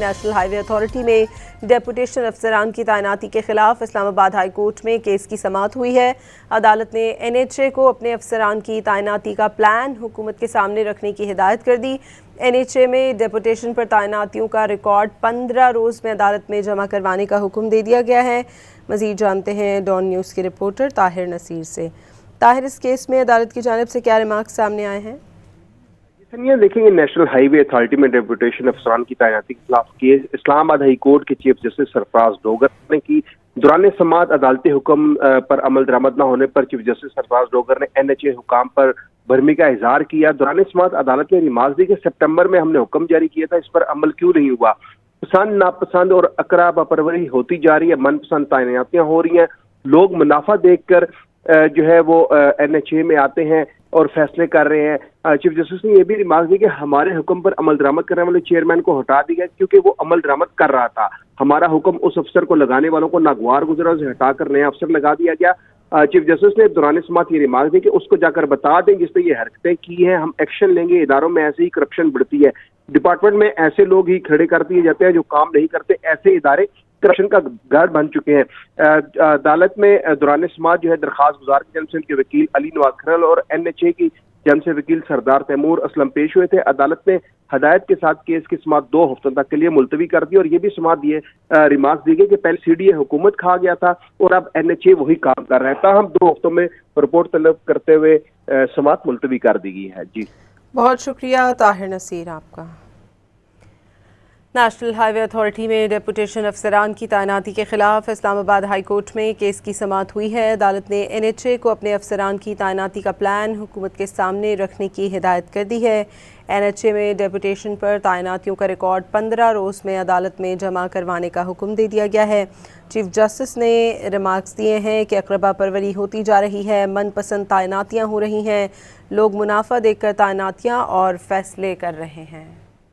National high وے authority میں deputation افسران کی تعیناتی کے خلاف اسلام آباد ہائی کورٹ میں کیس کی سماعت ہوئی ہے۔ عدالت نے NHA کو اپنے افسران کی تعیناتی کا پلان حکومت کے سامنے رکھنے کی ہدایت کر دی۔ NHA میں ڈیپوٹیشن پر تعیناتیوں کا ریکارڈ 15 روز میں عدالت میں جمع کروانے کا حکم دے دیا گیا ہے۔ مزید جانتے ہیں ڈان نیوز کے رپورٹر طاہر نصیر سے۔ طاہر، اس کیس میں عدالت کی جانب سے کیا ریمارکس سامنے آئے ہیں؟ دیکھیں گے نیشنل ہائی وے اتھارٹی میں ڈیپوٹیشن افسران کی تعیناتی کے خلاف کیس اسلام آباد ہائی کورٹ کے چیف جسٹس سرفراز ڈوگر نے کی۔ دوران سماعت عدالتی حکم پر عمل درآمد نہ ہونے پر چیف جسٹس سرفراز ڈوگر نے NHA حکام پر برہمی کا اظہار کیا۔ دوران سماعت عدالت نے ریمارکس دی کہ سپٹمبر میں ہم نے حکم جاری کیا تھا، اس پر عمل کیوں نہیں ہوا؟ پسند ناپسند اور اقرا پروری ہوتی جا رہی ہے، من پسند تعیناتیاں ہو رہی ہیں، لوگ منافع دیکھ کر جو ہے وہ NHA میں آتے ہیں اور فیصلے کر رہے ہیں۔ چیف جسٹس نے یہ بھی ریمارک دی کہ ہمارے حکم پر عمل درآمد کرنے والے چیئرمین کو ہٹا دیا کیونکہ وہ عمل درآمد کر رہا تھا۔ ہمارا حکم اس افسر کو لگانے والوں کو ناگوار گزرا، اسے ہٹا کر نیا افسر لگا دیا گیا۔ چیف جسٹس نے دوران سماعت یہ ریمارک دی کہ اس کو جا کر بتا دیں جس نے یہ حرکتیں کی ہیں، ہم ایکشن لیں گے۔ اداروں میں ایسے ہی کرپشن بڑھتی ہے، ڈپارٹمنٹ میں ایسے لوگ ہی کھڑے کر دیے جاتے ہیں جو کام نہیں کرتے، ایسے ادارے کرپشن کا گھر بن چکے ہیں۔ عدالت میں دوران سماعت جو ہے درخواست گزار کی جانب سے ان کے وکیل علی نواز کھرل اور NHA کی جانب سے وکیل سردار تیمور اسلم پیش ہوئے تھے۔ عدالت نے ہدایت کے ساتھ کیس کی سماعت 2 ہفتوں تک کے لیے ملتوی کر دی اور یہ بھی سماعت ریمارکس دی گئی کہ پہلے CDA حکومت کھا گیا تھا اور اب NHA وہی کام کر رہا ہے، تاہم 2 ہفتوں میں رپورٹ طلب کرتے ہوئے سماعت ملتوی کر دی گئی ہے۔ جی بہت شکریہ طاہر نصیر آپ کا۔ نیشنل ہائی وے اتھارٹی میں ڈیپوٹیشن افسران کی تعیناتی کے خلاف اسلام آباد ہائی کورٹ میں کیس کی سماعت ہوئی ہے۔ عدالت نے NHA کو اپنے افسران کی تعیناتی کا پلان حکومت کے سامنے رکھنے کی ہدایت کر دی ہے۔ NHA میں ڈیپوٹیشن پر تعیناتیوں کا ریکارڈ 15 روز میں عدالت میں جمع کروانے کا حکم دے دیا گیا ہے۔ چیف جسٹس نے ریمارکس دیے ہیں کہ اقربا پروری ہوتی جا رہی ہے، من پسند تعیناتیاں ہو رہی ہیں، لوگ منافع دیکھ کر تعیناتیاں اور فیصلے کر رہے ہیں۔